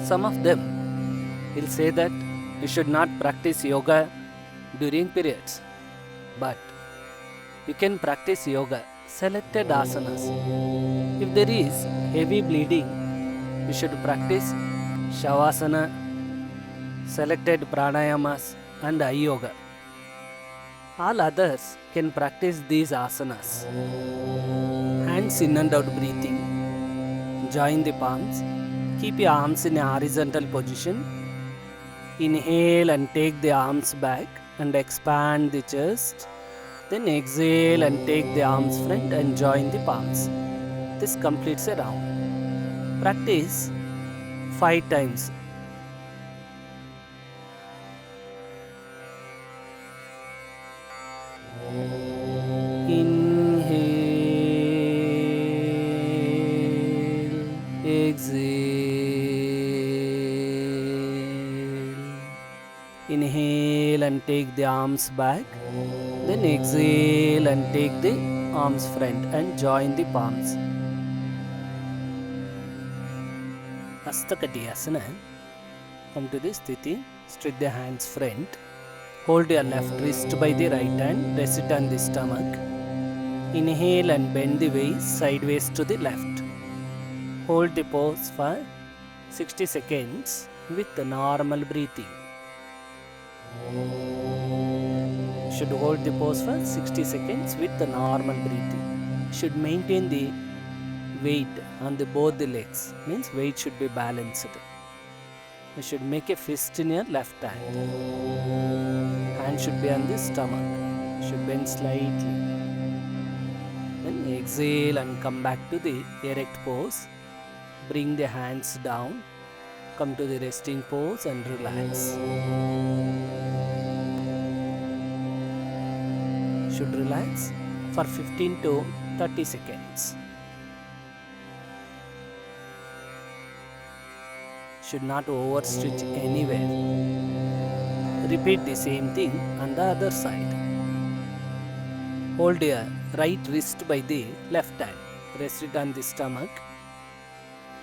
Some of them will say that you should not practice yoga during periods, but you can practice yoga selected asanas. If there is heavy bleeding, you should practice shavasana, selected pranayamas, and eye yoga. All others can practice these asanas. Hands in and out breathing. Join the palms. Keep your arms in a horizontal position. Inhale and take the arms back and expand the chest. Then exhale and take the arms front and join the palms. This completes a round. Practice 5 times. Inhale, exhale. Inhale and take the arms back. Then exhale and take the arms front and join the palms. Hastakatiyasana. Come to this sthiti. Stretch the hands front. Hold your left wrist by the right hand. Rest it on the stomach. Inhale and bend the waist sideways to the left. Hold the pose for 60 seconds with the normal breathing. Should hold the pose for 60 seconds with the normal breathing. Should maintain the weight on the both the legs. Means weight should be balanced. You should make a fist in your left hand. Hand should be on the stomach. Should bend slightly. Then exhale and come back to the erect pose. Bring the hands down. Come to the resting pose and relax. Should relax for 15 to 30 seconds. Should not overstretch anywhere. Repeat the same thing on the other side. Hold your right wrist by the left hand. Rest it on the stomach.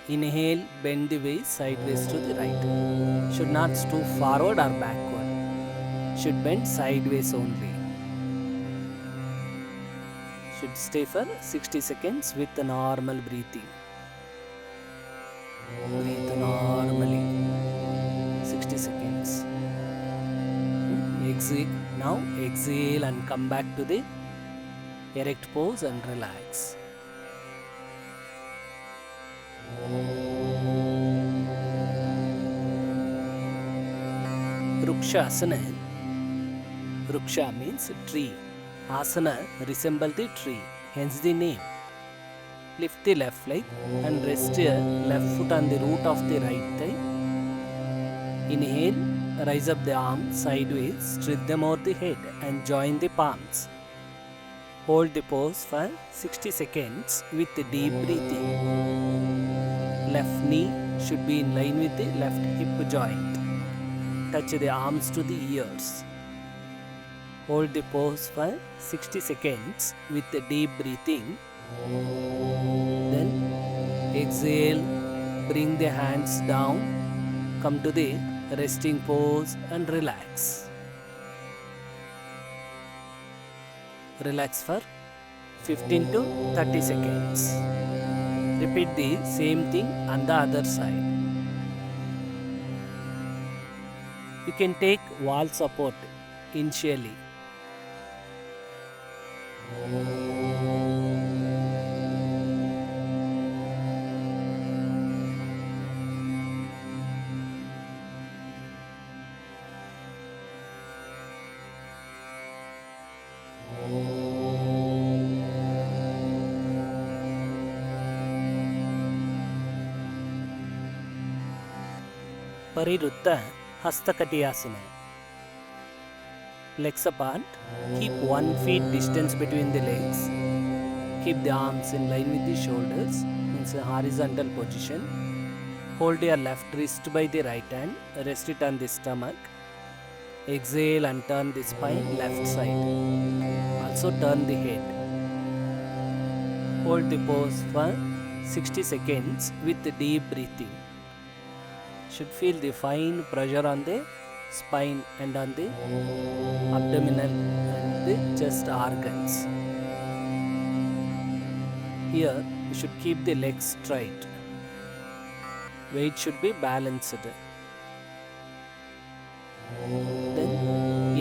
Inhale, bend the waist sideways to the right. Should not stoop forward or backward. Should bend sideways only. Should stay for 60 seconds with the normal breathing. Breathe normally. 60 seconds. Exhale. Now exhale and come back to the erect pose and relax. Ruksha Asana. Ruksha means tree. Asana resemble the tree, hence the name. Lift the left leg and rest your left foot on the root of the right thigh. Inhale, rise up the arms sideways, stretch them over the head and join the palms. Hold the pose for 60 seconds with the deep breathing. Left knee should be in line with the left hip joint. Touch the arms to the ears. Hold the pose for 60 seconds with the deep breathing. Then exhale, bring the hands down, come to the resting pose and relax. Relax for 15 to 30 seconds. Repeat the same thing on the other side. You can take wall support initially. Parirutta Hastakatiyasana. Legs apart. Keep 1 feet distance between the legs. Keep the arms in line with the shoulders. Means a horizontal position. Hold your left wrist by the right hand. Rest it on the stomach. Exhale and turn the spine left side. Also turn the head. Hold the pose for 60 seconds with deep breathing. Should feel the fine pressure on the spine and on the abdominal and the chest organs. Here you should keep the legs straight. Weight should be balanced. Then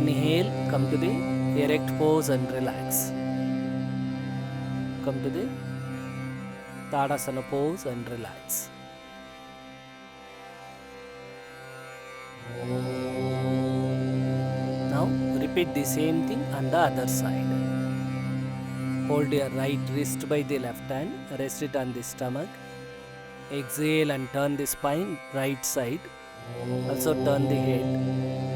inhale, come to the erect pose and relax. Come to the Tadasana pose and relax. Now repeat the same thing on the other side. Hold your right wrist by the left hand, rest it on the stomach. Exhale and turn the spine right side. Also turn the head.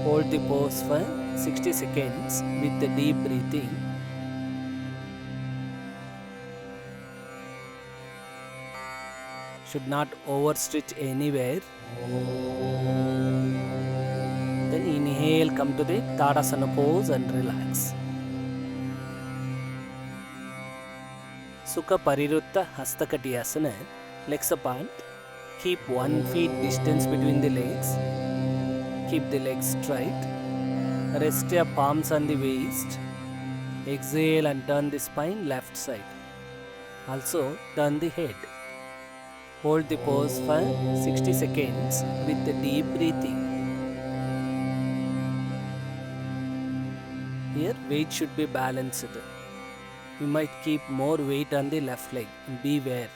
Hold the pose for 60 seconds with the deep breathing. Should not overstretch anywhere. Then inhale, come to the Tadasana pose and relax. Sukha Parirutta Hastakatyasana. Legs apart. Keep 1 feet distance between the legs. Keep the legs straight. Rest your palms on the waist. Exhale and turn the spine left side. Also turn the head. Hold the pose for 60 seconds with the deep breathing. Here weight should be balanced. You might keep more weight on the left leg. Beware.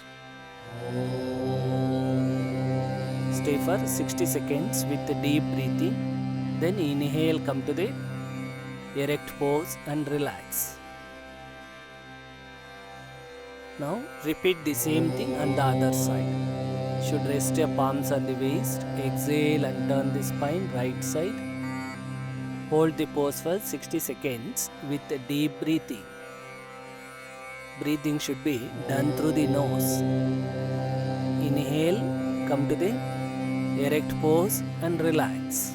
Stay for 60 seconds with the deep breathing. Then inhale, come to the erect pose and relax. Now repeat the same thing on the other side. Should rest your palms on the waist. Exhale and turn the spine right side. Hold the pose for 60 seconds with the deep breathing. Breathing should be done through the nose. Inhale, come to the erect pose and relax.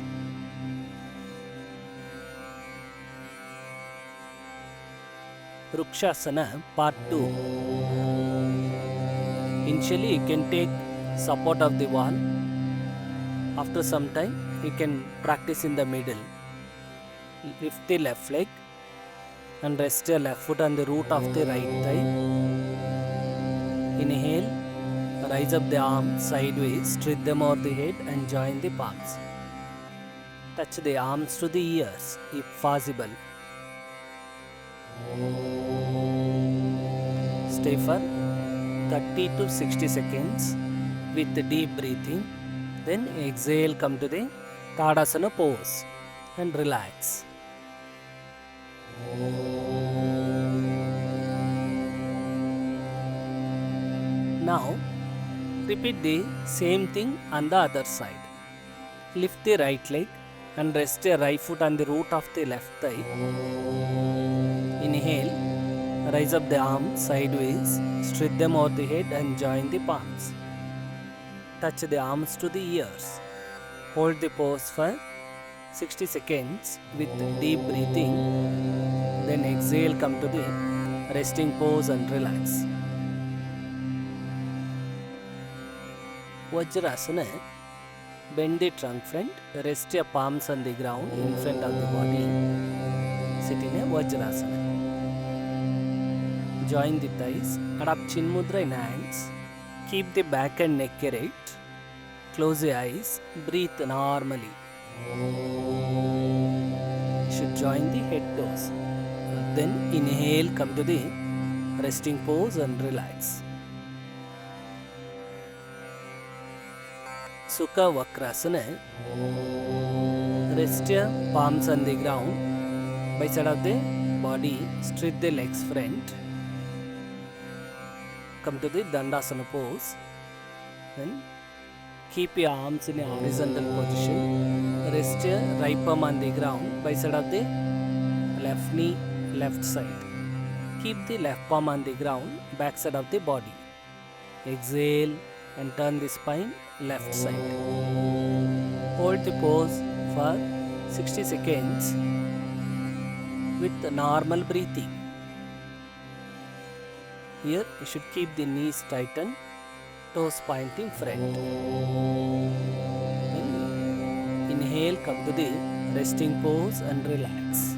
Vrukshasana part 2. Initially you can take support of the wall. After some time you can practice in the middle. Lift the left leg and rest your left foot on the root of the right thigh. Inhale, rise up the arms sideways, stretch them over the head and join the palms. Touch the arms to the ears if possible. Stay for 30 to 60 seconds with the deep breathing. Then exhale, come to the Tadasana pose and relax. Now repeat the same thing on the other side. Lift the right leg and rest your right foot on the root of the left thigh. Inhale, rise up the arms sideways, stretch them over the head and join the palms. Touch the arms to the ears. Hold the pose for 60 seconds with deep breathing. Then exhale, come to the resting pose and relax. Vajrasana. Bend the trunk front, rest your palms on the ground in front of the body. Sit in a Vajrasana. Join the thighs, adopt Chin Mudra in hands. Keep the back and neck erect. Close your eyes, breathe normally. You should join the head toes. Then inhale, come to the resting pose and relax. Sukha Vakrasana. Rest your palms on the ground. By side of the body, stretch the legs front. Come to the Dandasana pose. Then keep your arms in a horizontal position. Rest your right palm on the ground by side of the left knee, left side. Keep the left palm on the ground, back side of the body. Exhale and turn the spine left side. Hold the pose for 60 seconds with normal breathing. Here you should keep the knees tightened, toes pointing front. Then inhale, come to the resting pose and relax.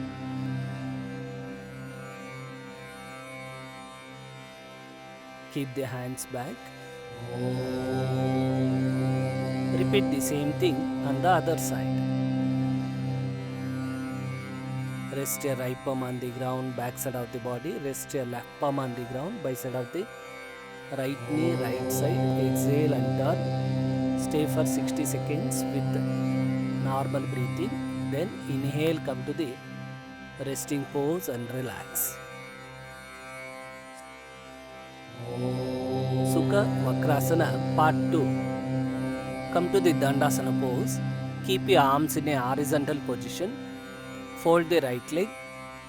Keep the hands back. Repeat the same thing on the other side. Rest your right palm on the ground, back side of the body. Rest your left palm on the ground, by side of the right knee, right side. Exhale and turn. Stay for 60 seconds with normal breathing. Then inhale, come to the resting pose and relax. Sukha Vakrasana Part 2. Come to the Dandasana pose. Keep your arms in a horizontal position. Fold the right leg.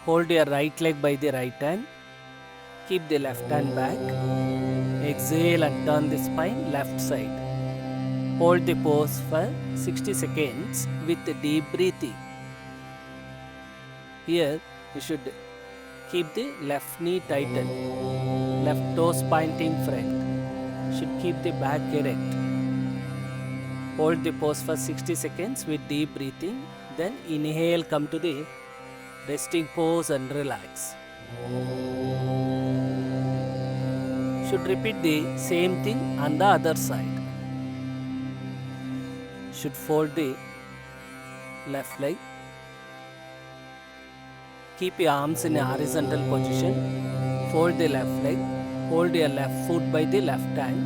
Hold your right leg by the right hand. Keep the left hand back. Exhale and turn the spine left side. Hold the pose for 60 seconds with deep breathing. Here you should keep the left knee tightened. Left toes pointing front. Should keep the back erect. Hold the pose for 60 seconds with deep breathing. Then inhale, come to the resting pose and relax. Should repeat the same thing on the other side. Should fold the left leg. Keep your arms in a horizontal position. Fold the left leg. Hold your left foot by the left hand.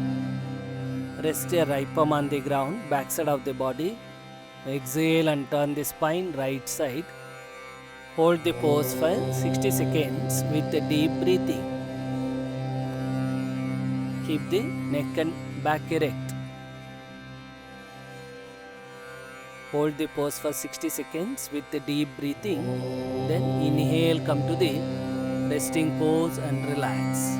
Rest your right palm on the ground, back side of the body. Exhale and turn the spine right side. Hold the pose for 60 seconds with the deep breathing. Keep the neck and back erect. Hold the pose for 60 seconds with the deep breathing. Then inhale, come to the resting pose and relax.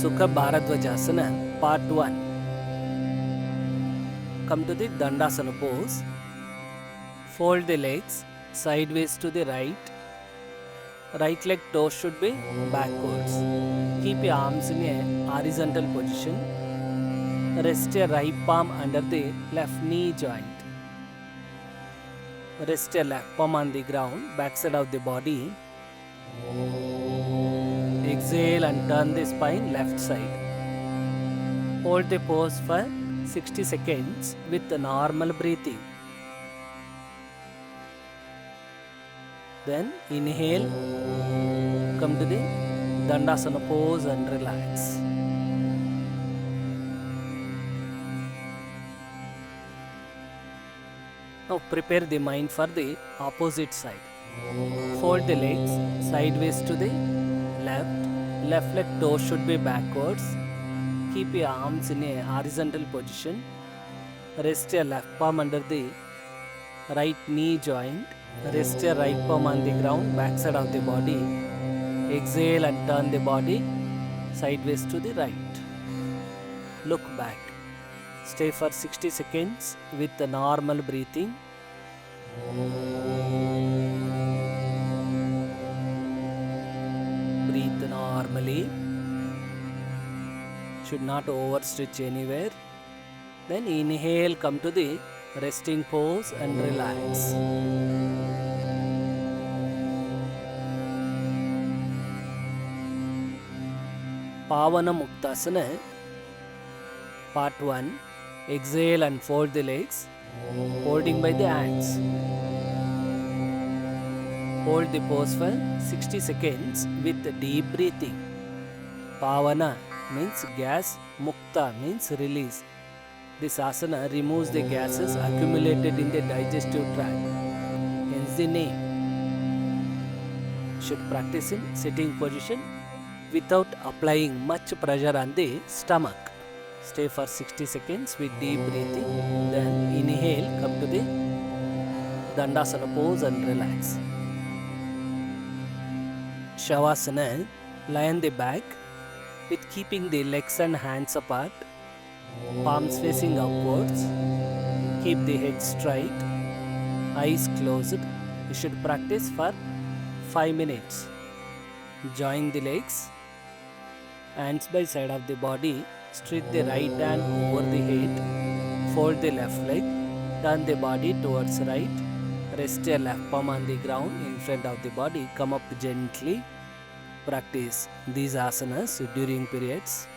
Sukha Bharadwajasana Part 1. Come to the Dandasana pose. Fold the legs sideways to the right. Right leg toe should be backwards. Keep your arms in a horizontal position. Rest your right palm under the left knee joint. Rest your left palm on the ground, back side of the body. Exhale and turn the spine left side. Hold the pose for 60 seconds with the normal breathing. Then inhale, come to the Dandasana pose and relax. Now prepare the mind for the opposite side. Fold the legs sideways to the left. Left leg toe should be backwards. Keep your arms in a horizontal position. Rest your left palm under the right knee joint. Rest your right palm on the ground, back side of the body. Exhale and turn the body sideways to the right. Look back. Stay for 60 seconds with the normal breathing. Breathe normally. Should not overstretch anywhere. Then inhale, come to the resting pose and relax. Pavana Muktasana Part 1. Exhale and fold the legs, holding by the hands. Hold the pose for 60 seconds with deep breathing. Pavana means gas, Mukta means release. This asana removes the gases accumulated in the digestive tract. Hence the name. Should practice in sitting position without applying much pressure on the stomach. Stay for 60 seconds with deep breathing. Then inhale, come to the Dandasana pose and relax. Shavasana, lie on the back with keeping the legs and hands apart, palms facing upwards. Keep the head straight, eyes closed. You should practice for 5 minutes. Join the legs, hands by side of the body. Straight the right hand over the head. Fold the left leg. Turn the body towards right. Rest your left palm on the ground in front of the body. Come up gently. Practice these asanas during periods.